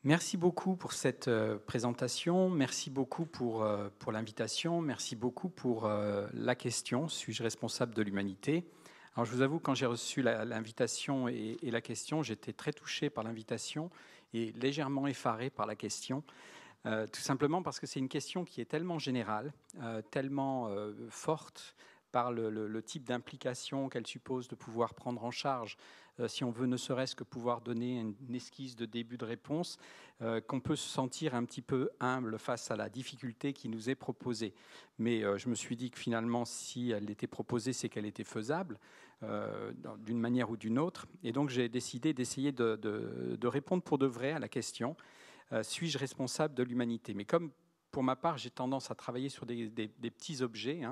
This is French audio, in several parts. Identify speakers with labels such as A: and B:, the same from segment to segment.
A: Merci beaucoup pour cette présentation, merci beaucoup pour l'invitation, merci beaucoup pour la question « Suis-je responsable de l'humanité ?» Alors je vous avoue, quand j'ai reçu l'invitation et la question, j'étais très touché par l'invitation et légèrement effaré par la question, tout simplement parce que c'est une question qui est tellement générale, tellement forte, par le type d'implication qu'elle suppose de pouvoir prendre en charge, si on veut ne serait-ce que pouvoir donner une esquisse de début de réponse, qu'on peut se sentir un petit peu humble face à la difficulté qui nous est proposée. Mais je me suis dit que finalement, si elle était proposée, c'est qu'elle était faisable, d'une manière ou d'une autre. Et donc j'ai décidé d'essayer de répondre pour de vrai à la question « Suis-je responsable de l'humanité ?» Mais comme pour ma part, j'ai tendance à travailler sur des petits objets.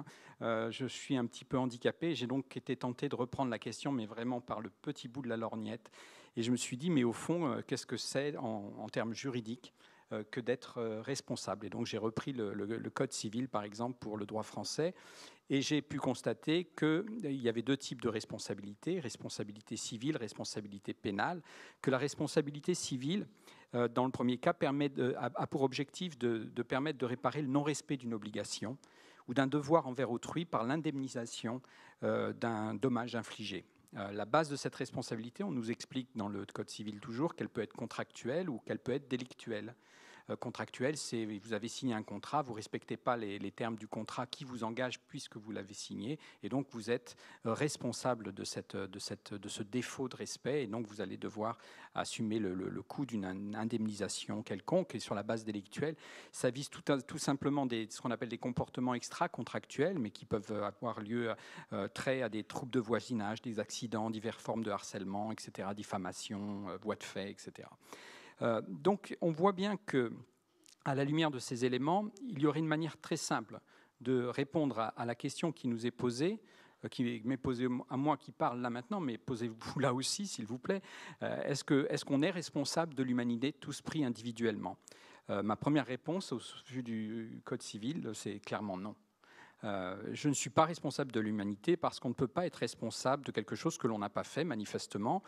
A: Je suis un petit peu handicapé. J'ai donc été tenté de reprendre la question, mais vraiment par le petit bout de la lorgnette. Et je me suis dit, mais au fond, qu'est-ce que c'est en termes juridiques que d'être responsable? Et donc j'ai repris le Code civil, par exemple, pour le droit français. Et j'ai pu constater qu'il y avait deux types de responsabilités, responsabilité civile, responsabilité pénale, que la responsabilité civile, dans le premier cas, a pour objectif de permettre de réparer le non-respect d'une obligation ou d'un devoir envers autrui par l'indemnisation d'un dommage infligé. La base de cette responsabilité, on nous explique dans le Code civil toujours qu'elle peut être contractuelle ou qu'elle peut être délictuelle. Contractuelle, c'est vous avez signé un contrat, vous ne respectez pas les termes du contrat qui vous engage puisque vous l'avez signé, et donc vous êtes responsable de ce défaut de respect, et donc vous allez devoir assumer le coût d'une indemnisation quelconque. Et sur la base délictuelle, ça vise tout simplement ce qu'on appelle des comportements extra-contractuels, mais qui peuvent avoir lieu trait à des troubles de voisinage, des accidents, diverses formes de harcèlement, etc., diffamation, voies de fait, etc. Donc on voit bien que, à la lumière de ces éléments, il y aurait une manière très simple de répondre à la question qui nous est posée, qui m'est posée à moi qui parle là maintenant, mais posez-vous là aussi, s'il vous plaît. Est-ce qu'on est responsable de l'humanité tous pris individuellement? Ma première réponse au vu du Code civil, c'est clairement non. Je ne suis pas responsable de l'humanité parce qu'on ne peut pas être responsable de quelque chose que l'on n'a pas fait, manifestement.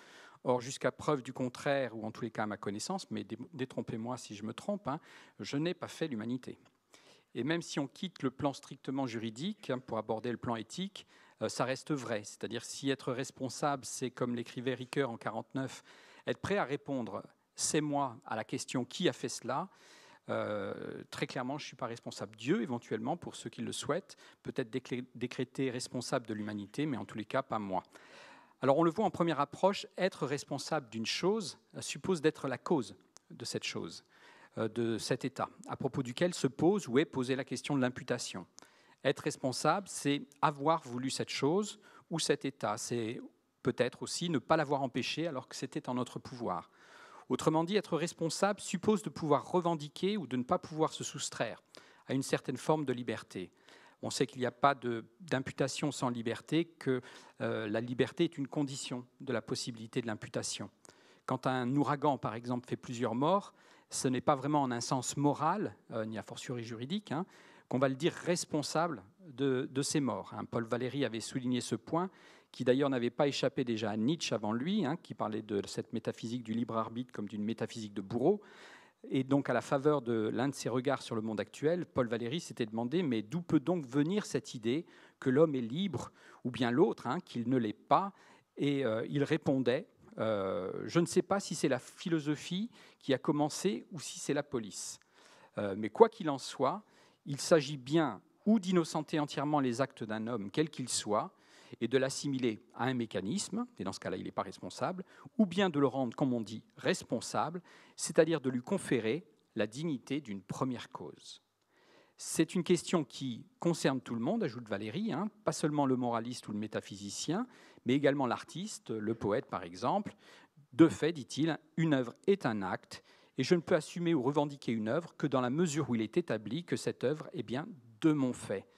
A: Or, jusqu'à preuve du contraire, ou en tous les cas à ma connaissance, mais détrompez-moi si je me trompe, je n'ai pas fait l'humanité. Et même si on quitte le plan strictement juridique pour aborder le plan éthique, ça reste vrai. C'est-à-dire si être responsable, c'est comme l'écrivait Ricoeur en 1949, être prêt à répondre « c'est moi » à la question « qui a fait cela ?» Très clairement, je ne suis pas responsable. Dieu, éventuellement, pour ceux qui le souhaitent, peut-être décrété responsable de l'humanité, mais en tous les cas, pas moi. Alors, on le voit en première approche, être responsable d'une chose suppose d'être la cause de cette chose, de cet état, à propos duquel se pose ou est posée la question de l'imputation. Être responsable, c'est avoir voulu cette chose ou cet état. C'est peut-être aussi ne pas l'avoir empêché alors que c'était en notre pouvoir. Autrement dit, être responsable suppose de pouvoir revendiquer ou de ne pas pouvoir se soustraire à une certaine forme de liberté. On sait qu'il n'y a pas d'imputation sans liberté, que la liberté est une condition de la possibilité de l'imputation. Quand un ouragan, par exemple, fait plusieurs morts, ce n'est pas vraiment en un sens moral, ni a fortiori juridique, qu'on va le dire responsable de ces morts. Paul Valéry avait souligné ce point, qui d'ailleurs n'avait pas échappé déjà à Nietzsche avant lui, qui parlait de cette métaphysique du libre arbitre comme d'une métaphysique de bourreau. Et donc, à la faveur de l'un de ses regards sur le monde actuel, Paul Valéry s'était demandé, mais d'où peut donc venir cette idée que l'homme est libre, ou bien l'autre, qu'il ne l'est pas? Et il répondait, je ne sais pas si c'est la philosophie qui a commencé ou si c'est la police. Mais quoi qu'il en soit, il s'agit bien ou d'innocenter entièrement les actes d'un homme, quel qu'il soit, et de l'assimiler à un mécanisme, et dans ce cas-là, il n'est pas responsable, ou bien de le rendre, comme on dit, responsable, c'est-à-dire de lui conférer la dignité d'une première cause. C'est une question qui concerne tout le monde, ajoute Valéry, pas seulement le moraliste ou le métaphysicien, mais également l'artiste, le poète par exemple. De fait, dit-il, une œuvre est un acte, et je ne peux assumer ou revendiquer une œuvre que dans la mesure où il est établi que cette œuvre est bien de mon fait.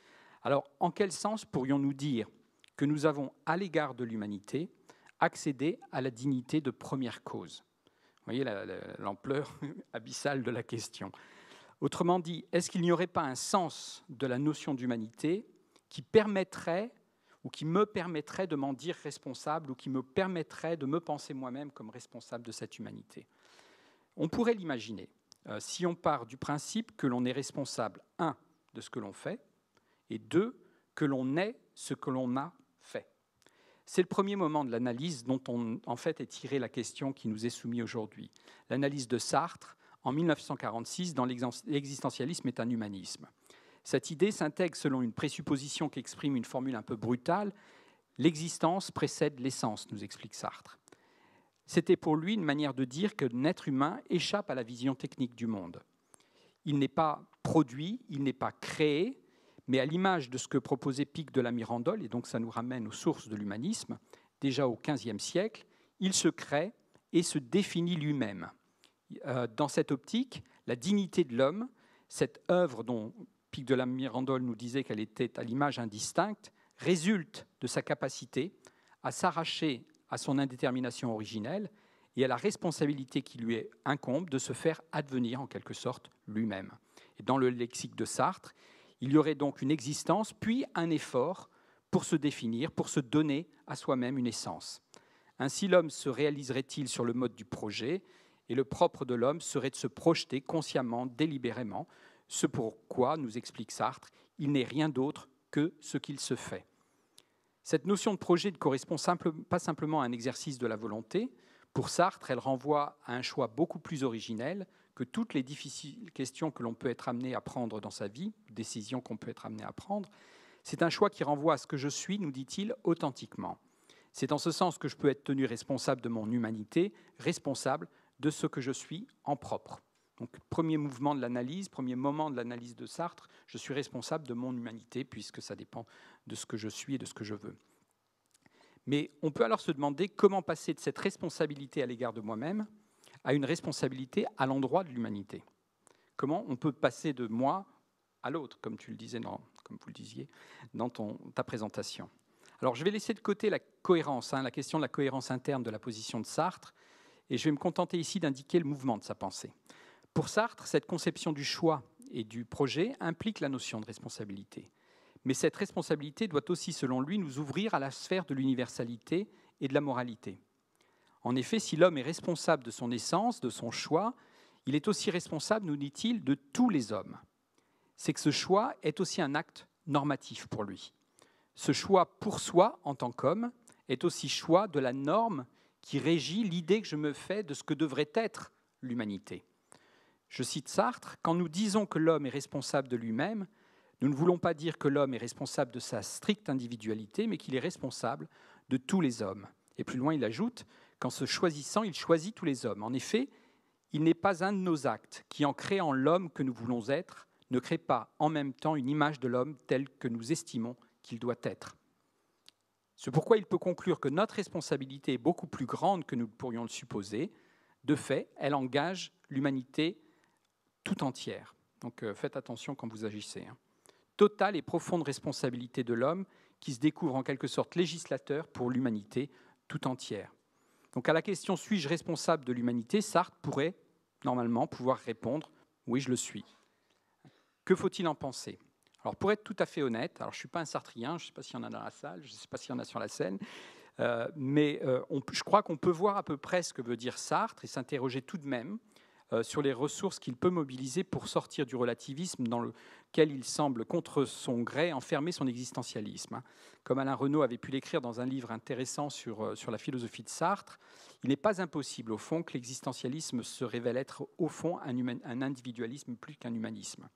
A: Alors, en quel sens pourrions-nous dire que nous avons, à l'égard de l'humanité, accédé à la dignité de première cause? Vous voyez l'ampleur abyssale de la question. Autrement dit, est-ce qu'il n'y aurait pas un sens de la notion d'humanité qui permettrait ou qui me permettrait de m'en dire responsable ou qui me permettrait de me penser moi-même comme responsable de cette humanité? On pourrait l'imaginer si on part du principe que l'on est responsable, 1, de ce que l'on fait, et 2, que l'on est ce que l'on a fait. C'est le premier moment de l'analyse dont en fait est tirée la question qui nous est soumise aujourd'hui. L'analyse de Sartre en 1946 dans l'existentialisme est un humanisme. Cette idée s'intègre selon une présupposition qu'exprime une formule un peu brutale. L'existence précède l'essence, nous explique Sartre. C'était pour lui une manière de dire que l'être humain échappe à la vision technique du monde. Il n'est pas produit, il n'est pas créé, mais à l'image de ce que proposait Pic de la Mirandole, et donc ça nous ramène aux sources de l'humanisme, déjà au XVe siècle, il se crée et se définit lui-même. Dans cette optique, la dignité de l'homme, cette œuvre dont Pic de la Mirandole nous disait qu'elle était à l'image indistincte, résulte de sa capacité à s'arracher à son indétermination originelle et à la responsabilité qui lui incombe de se faire advenir en quelque sorte lui-même. Et dans le lexique de Sartre, il y aurait donc une existence, puis un effort pour se définir, pour se donner à soi-même une essence. Ainsi, l'homme se réaliserait-il sur le mode du projet, et le propre de l'homme serait de se projeter consciemment, délibérément, ce pourquoi, nous explique Sartre, il n'est rien d'autre que ce qu'il se fait. Cette notion de projet ne correspond pas simplement à un exercice de la volonté. Pour Sartre, elle renvoie à un choix beaucoup plus originel que toutes les difficiles questions que l'on peut être amené à prendre dans sa vie, décisions qu'on peut être amené à prendre. C'est un choix qui renvoie à ce que je suis, nous dit-il, authentiquement. C'est en ce sens que je peux être tenu responsable de mon humanité, responsable de ce que je suis en propre. Donc, premier mouvement de l'analyse, premier moment de l'analyse de Sartre, je suis responsable de mon humanité, puisque ça dépend de ce que je suis et de ce que je veux. Mais on peut alors se demander comment passer de cette responsabilité à l'égard de moi-même à une responsabilité à l'endroit de l'humanité. Comment on peut passer de moi à l'autre, comme tu le disais, comme vous le disiez dans ta présentation. Alors, je vais laisser de côté la cohérence, la question de la cohérence interne de la position de Sartre, et je vais me contenter ici d'indiquer le mouvement de sa pensée. Pour Sartre, cette conception du choix et du projet implique la notion de responsabilité. Mais cette responsabilité doit aussi, selon lui, nous ouvrir à la sphère de l'universalité et de la moralité. En effet, si l'homme est responsable de son essence, de son choix, il est aussi responsable, nous dit-il, de tous les hommes. C'est que ce choix est aussi un acte normatif pour lui. Ce choix pour soi, en tant qu'homme, est aussi choix de la norme qui régit l'idée que je me fais de ce que devrait être l'humanité. Je cite Sartre, « Quand nous disons que l'homme est responsable de lui-même, nous ne voulons pas dire que l'homme est responsable de sa stricte individualité, mais qu'il est responsable de tous les hommes. » Et plus loin, il ajoute, « Qu'en se choisissant, il choisit tous les hommes. » En effet, il n'est pas un de nos actes qui, en créant l'homme que nous voulons être, ne crée pas en même temps une image de l'homme telle que nous estimons qu'il doit être. C'est pourquoi il peut conclure que notre responsabilité est beaucoup plus grande que nous pourrions le supposer. De fait, elle engage l'humanité tout entière. Donc faites attention quand vous agissez. Totale et profonde responsabilité de l'homme qui se découvre en quelque sorte législateur pour l'humanité tout entière. Donc à la question « suis-je responsable de l'humanité ?» Sartre pourrait normalement pouvoir répondre « oui, je le suis ». Que faut-il en penser ? Alors pour être tout à fait honnête, alors je ne suis pas un sartrien, je ne sais pas s'il y en a dans la salle, je ne sais pas s'il y en a sur la scène, mais je crois qu'on peut voir à peu près ce que veut dire Sartre et s'interroger tout de même sur les ressources qu'il peut mobiliser pour sortir du relativisme dans lequel il semble, contre son gré, enfermer son existentialisme. Comme Alain Renaud avait pu l'écrire dans un livre intéressant sur la philosophie de Sartre, il n'est pas impossible, au fond, que l'existentialisme se révèle être, au fond, un individualisme plus qu'un humanisme.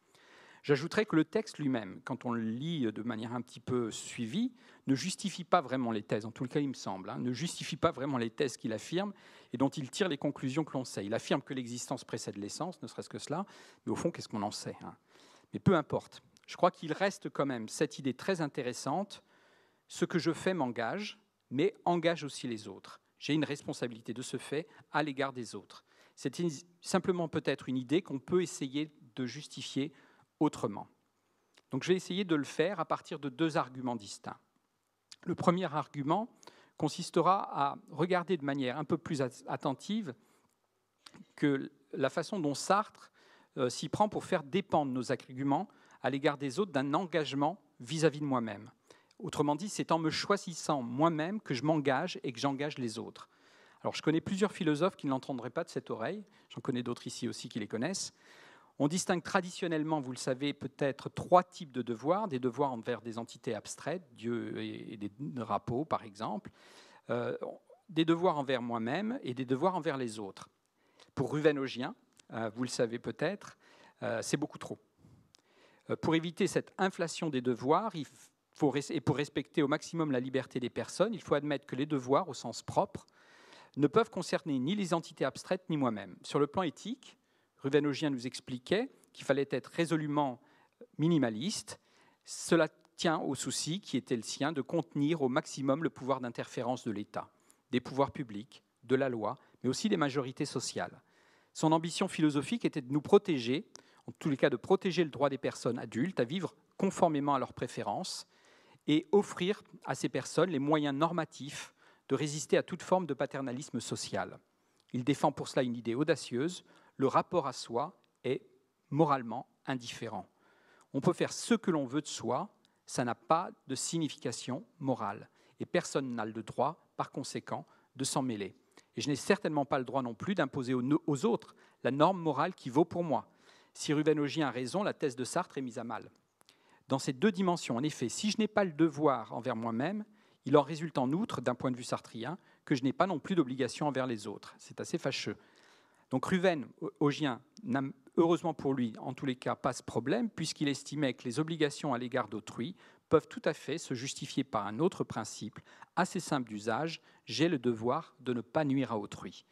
A: J'ajouterais que le texte lui-même, quand on le lit de manière un petit peu suivie, ne justifie pas vraiment les thèses, en tout cas il me semble, ne justifie pas vraiment les thèses qu'il affirme et dont il tire les conclusions que l'on sait. Il affirme que l'existence précède l'essence, ne serait-ce que cela, mais au fond, qu'est-ce qu'on en sait ? Mais peu importe. Je crois qu'il reste quand même cette idée très intéressante, ce que je fais m'engage, mais engage aussi les autres. J'ai une responsabilité de ce fait à l'égard des autres. C'est simplement peut-être une idée qu'on peut essayer de justifier autrement. Donc je vais essayer de le faire à partir de deux arguments distincts. Le premier argument consistera à regarder de manière un peu plus attentive que la façon dont Sartre s'y prend pour faire dépendre nos arguments à l'égard des autres d'un engagement vis-à-vis de moi-même. Autrement dit, c'est en me choisissant moi-même que je m'engage et que j'engage les autres. Alors, je connais plusieurs philosophes qui ne l'entendraient pas de cette oreille. J'en connais d'autres ici aussi qui les connaissent. On distingue traditionnellement, vous le savez, peut-être 3 types de devoirs. Des devoirs envers des entités abstraites, Dieu et des drapeaux, par exemple. Des devoirs envers moi-même et des devoirs envers les autres. Pour Ruvén-Augien, vous le savez peut-être, c'est beaucoup trop. Pour éviter cette inflation des devoirs, et pour respecter au maximum la liberté des personnes, il faut admettre que les devoirs, au sens propre, ne peuvent concerner ni les entités abstraites ni moi-même. Sur le plan éthique, Ruvén-Augien nous expliquait qu'il fallait être résolument minimaliste. Cela tient au souci qui était le sien de contenir au maximum le pouvoir d'interférence de l'État, des pouvoirs publics, de la loi, mais aussi des majorités sociales. Son ambition philosophique était de nous protéger, en tous les cas de protéger le droit des personnes adultes à vivre conformément à leurs préférences et offrir à ces personnes les moyens normatifs de résister à toute forme de paternalisme social. Il défend pour cela une idée audacieuse, le rapport à soi est moralement indifférent. On peut faire ce que l'on veut de soi, ça n'a pas de signification morale. Et personne n'a le droit, par conséquent, de s'en mêler. Et je n'ai certainement pas le droit non plus d'imposer aux autres la norme morale qui vaut pour moi. Si Ruvén-Augien a raison, la thèse de Sartre est mise à mal. Dans ces 2 dimensions, en effet, si je n'ai pas le devoir envers moi-même, il en résulte en outre, d'un point de vue sartrien, que je n'ai pas non plus d'obligation envers les autres. C'est assez fâcheux. Donc Ruvén-Augien n'a, heureusement pour lui, en tous les cas, pas ce problème, puisqu'il estimait que les obligations à l'égard d'autrui peuvent tout à fait se justifier par un autre principe, assez simple d'usage, j'ai le devoir de ne pas nuire à autrui.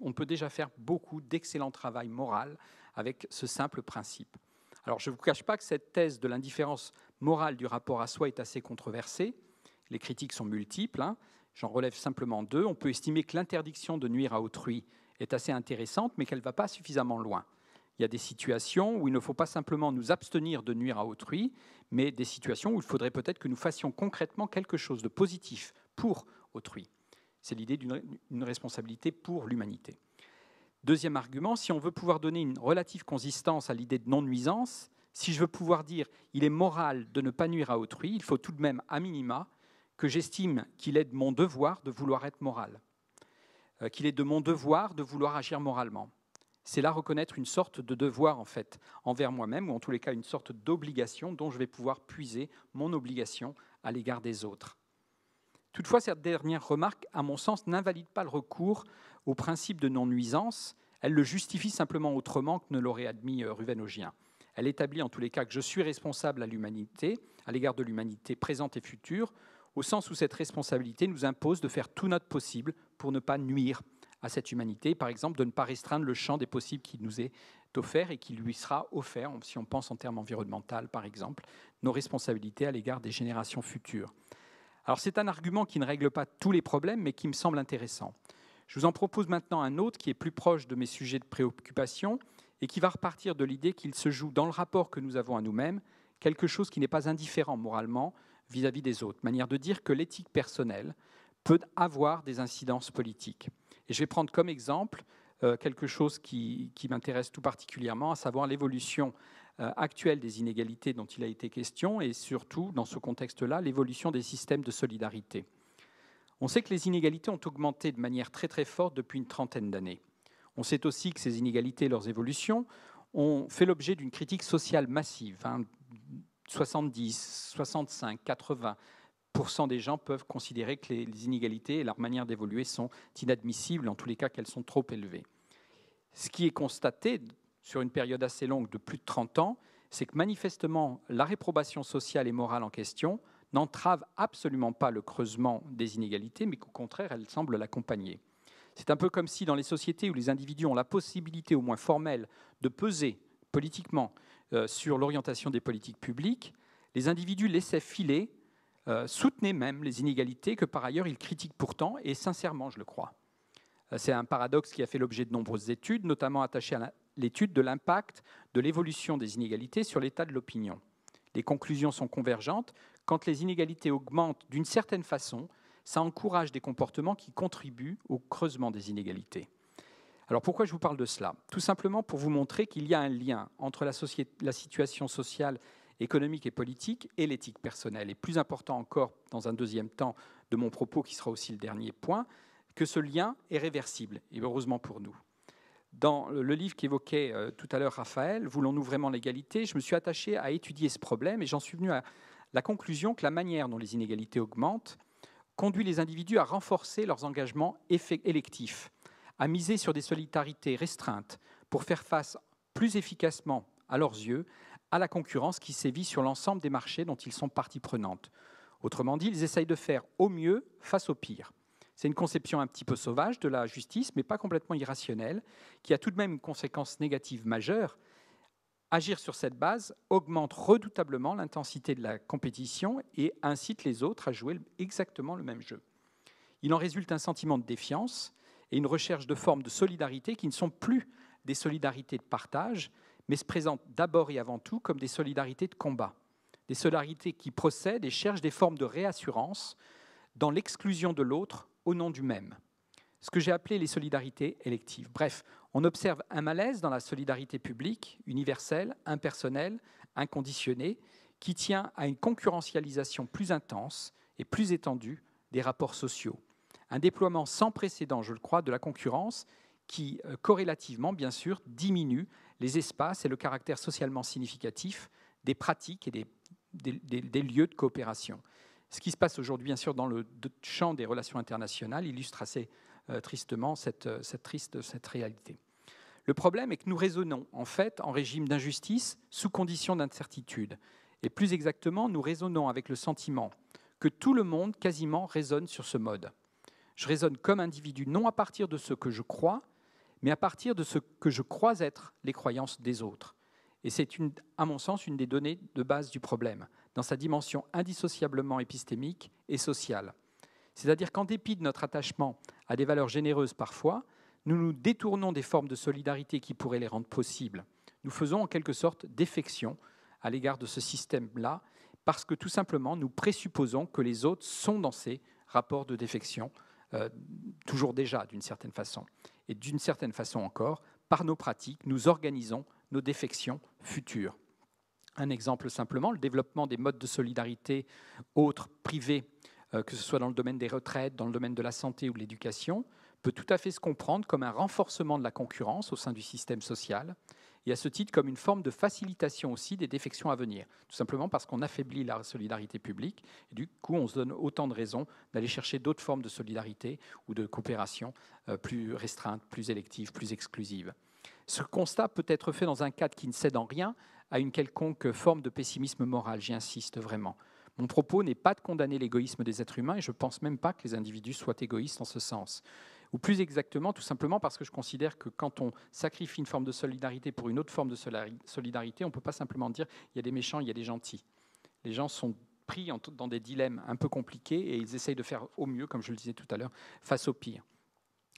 A: On peut déjà faire beaucoup d'excellent travail moral avec ce simple principe. Alors je ne vous cache pas que cette thèse de l'indifférence morale du rapport à soi est assez controversée. Les critiques sont multiples, j'en relève simplement 2. On peut estimer que l'interdiction de nuire à autrui est assez intéressante, mais qu'elle ne va pas suffisamment loin. Il y a des situations où il ne faut pas simplement nous abstenir de nuire à autrui, mais des situations où il faudrait peut-être que nous fassions concrètement quelque chose de positif pour autrui. C'est l'idée d'une responsabilité pour l'humanité. Deuxième argument, si on veut pouvoir donner une relative consistance à l'idée de non-nuisance, si je veux pouvoir dire il est moral de ne pas nuire à autrui, il faut tout de même, à minima, que j'estime qu'il est de mon devoir de vouloir être moral, qu'il est de mon devoir de vouloir agir moralement. C'est là reconnaître une sorte de devoir, en fait, envers moi-même, ou en tous les cas une sorte d'obligation dont je vais pouvoir puiser mon obligation à l'égard des autres. Toutefois, cette dernière remarque, à mon sens, n'invalide pas le recours au principe de non-nuisance. Elle le justifie simplement autrement que ne l'aurait admis Ruvén-Augien. Elle établit en tous les cas que je suis responsable à l'humanité, à l'égard de l'humanité présente et future, au sens où cette responsabilité nous impose de faire tout notre possible pour ne pas nuire à cette humanité, par exemple de ne pas restreindre le champ des possibles qui nous est offert et qui lui sera offert, si on pense en termes environnementaux, par exemple, nos responsabilités à l'égard des générations futures. Alors c'est un argument qui ne règle pas tous les problèmes, mais qui me semble intéressant. Je vous en propose maintenant un autre qui est plus proche de mes sujets de préoccupation et qui va repartir de l'idée qu'il se joue dans le rapport que nous avons à nous-mêmes quelque chose qui n'est pas indifférent moralement vis-à-vis des autres. Manière de dire que l'éthique personnelle peut avoir des incidences politiques. Et je vais prendre comme exemple quelque chose qui m'intéresse tout particulièrement, à savoir l'évolution actuelle des inégalités dont il a été question et surtout, dans ce contexte-là, l'évolution des systèmes de solidarité. On sait que les inégalités ont augmenté de manière très très forte depuis une trentaine d'années. On sait aussi que ces inégalités et leurs évolutions ont fait l'objet d'une critique sociale massive. 70, 65, 80% des gens peuvent considérer que les inégalités et leur manière d'évoluer sont inadmissibles, en tous les cas qu'elles sont trop élevées. Ce qui est constaté sur une période assez longue de plus de 30 ans, c'est que manifestement la réprobation sociale et morale en question n'entrave absolument pas le creusement des inégalités, mais qu'au contraire, elle semble l'accompagner. C'est un peu comme si dans les sociétés où les individus ont la possibilité, au moins formelle, de peser politiquement sur l'orientation des politiques publiques, les individus laissaient filer, soutenaient même les inégalités que par ailleurs ils critiquent pourtant, et sincèrement je le crois. C'est un paradoxe qui a fait l'objet de nombreuses études, notamment attachées à l'étude de l'impact de l'évolution des inégalités sur l'état de l'opinion. Les conclusions sont convergentes. Quand les inégalités augmentent d'une certaine façon, ça encourage des comportements qui contribuent au creusement des inégalités. Alors pourquoi je vous parle de cela ? Tout simplement pour vous montrer qu'il y a un lien entre la situation sociale, économique et politique et l'éthique personnelle. Et plus important encore, dans un deuxième temps de mon propos, qui sera aussi le dernier point, que ce lien est réversible, et heureusement pour nous. Dans le livre qu'évoquait tout à l'heure Raphaël, Voulons-nous vraiment l'égalité, je me suis attaché à étudier ce problème et j'en suis venu à la conclusion que la manière dont les inégalités augmentent conduit les individus à renforcer leurs engagements électifs, à miser sur des solidarités restreintes pour faire face plus efficacement, à leurs yeux, à la concurrence qui sévit sur l'ensemble des marchés dont ils sont partie prenante. Autrement dit, ils essayent de faire au mieux face au pire. C'est une conception un petit peu sauvage de la justice, mais pas complètement irrationnelle, qui a tout de même une conséquence négative majeure. Agir sur cette base augmente redoutablement l'intensité de la compétition et incite les autres à jouer exactement le même jeu. Il en résulte un sentiment de défiance et une recherche de formes de solidarité qui ne sont plus des solidarités de partage, mais se présentent d'abord et avant tout comme des solidarités de combat. Des solidarités qui procèdent et cherchent des formes de réassurance dans l'exclusion de l'autre au nom du même. Ce que j'ai appelé les solidarités électives. Bref, on observe un malaise dans la solidarité publique, universelle, impersonnelle, inconditionnée, qui tient à une concurrentialisation plus intense et plus étendue des rapports sociaux. Un déploiement sans précédent, je le crois, de la concurrence qui, corrélativement, bien sûr, diminue les espaces et le caractère socialement significatif des pratiques et des lieux de coopération. Ce qui se passe aujourd'hui, bien sûr, dans le champ des relations internationales illustre assez tristement cette réalité. Le problème est que nous raisonnons, en fait, en régime d'injustice sous condition d'incertitude. Et plus exactement, nous raisonnons avec le sentiment que tout le monde, quasiment, raisonne sur ce mode. Je raisonne comme individu, non à partir de ce que je crois, mais à partir de ce que je crois être les croyances des autres. Et c'est, à mon sens, une des données de base du problème, dans sa dimension indissociablement épistémique et sociale. C'est-à-dire qu'en dépit de notre attachement à des valeurs généreuses parfois, nous nous détournons des formes de solidarité qui pourraient les rendre possibles. Nous faisons en quelque sorte défection à l'égard de ce système-là, parce que tout simplement, nous présupposons que les autres sont dans ces rapports de défection, toujours déjà d'une certaine façon. Et d'une certaine façon encore, par nos pratiques, nous organisons nos défections futures. Un exemple simplement, le développement des modes de solidarité autres, privés, que ce soit dans le domaine des retraites, dans le domaine de la santé ou de l'éducation, peut tout à fait se comprendre comme un renforcement de la concurrence au sein du système social, et à ce titre comme une forme de facilitation aussi des défections à venir, tout simplement parce qu'on affaiblit la solidarité publique, et du coup on se donne autant de raisons d'aller chercher d'autres formes de solidarité ou de coopération plus restreintes, plus électives, plus exclusives. Ce constat peut être fait dans un cadre qui ne cède en rien à une quelconque forme de pessimisme moral, j'y insiste vraiment. Mon propos n'est pas de condamner l'égoïsme des êtres humains, et je ne pense même pas que les individus soient égoïstes en ce sens. Ou plus exactement, tout simplement parce que je considère que quand on sacrifie une forme de solidarité pour une autre forme de solidarité, on ne peut pas simplement dire il y a des méchants, il y a des gentils. Les gens sont pris dans des dilemmes un peu compliqués et ils essayent de faire au mieux, comme je le disais tout à l'heure, face au pire.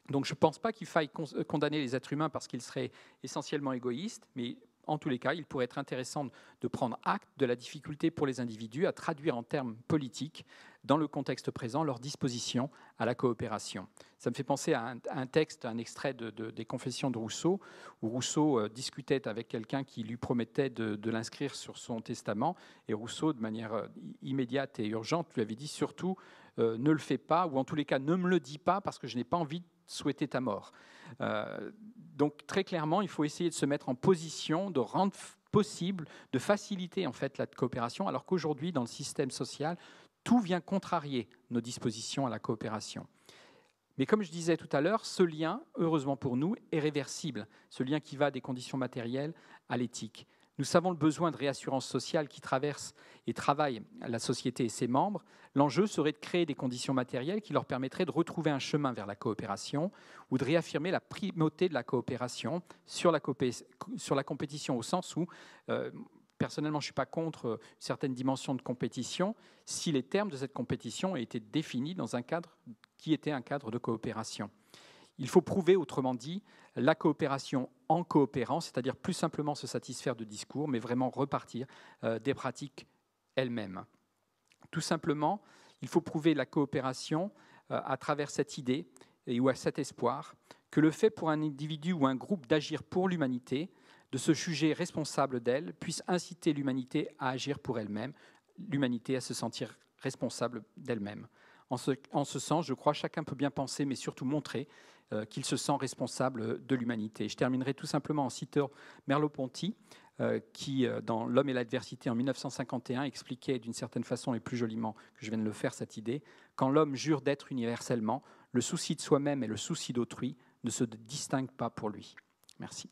A: Donc je ne pense pas qu'il faille condamner les êtres humains parce qu'ils seraient essentiellement égoïstes, mais en tous les cas, il pourrait être intéressant de prendre acte de la difficulté pour les individus à traduire en termes politiques, dans le contexte présent, leur disposition à la coopération. Ça me fait penser à un texte, un extrait des Confessions de Rousseau, où Rousseau discutait avec quelqu'un qui lui promettait de l'inscrire sur son testament, et Rousseau, de manière immédiate et urgente, lui avait dit surtout ne le fais pas, ou en tous les cas ne me le dis pas, parce que je n'ai pas envie de souhaiter ta mort. Donc très clairement, il faut essayer de se mettre en position de rendre possible, de faciliter en fait la coopération, alors qu'aujourd'hui, dans le système social, tout vient contrarier nos dispositions à la coopération. Mais comme je disais tout à l'heure, ce lien, heureusement pour nous, est réversible, ce lien qui va des conditions matérielles à l'éthique. Nous savons le besoin de réassurance sociale qui traverse et travaille la société et ses membres. L'enjeu serait de créer des conditions matérielles qui leur permettraient de retrouver un chemin vers la coopération ou de réaffirmer la primauté de la coopération sur la compétition, au sens où, personnellement, je ne suis pas contre une certaine dimension de compétition si les termes de cette compétition étaient définis dans un cadre qui était un cadre de coopération. Il faut prouver, autrement dit, la coopération en coopérant, c'est-à-dire plus simplement se satisfaire de discours, mais vraiment repartir des pratiques elles-mêmes. Tout simplement, il faut prouver la coopération à travers cette idée ou à cet espoir que le fait pour un individu ou un groupe d'agir pour l'humanité, de se juger responsable d'elle, puisse inciter l'humanité à agir pour elle-même, l'humanité à se sentir responsable d'elle-même. En ce sens, je crois, chacun peut bien penser, mais surtout montrer qu'il se sent responsable de l'humanité. Je terminerai tout simplement en citant Merleau-Ponty, qui, dans L'homme et l'adversité, en 1951, expliquait d'une certaine façon, et plus joliment que je viens de le faire, cette idée: quand l'homme jure d'être universellement, le souci de soi-même et le souci d'autrui ne se distinguent pas pour lui. Merci.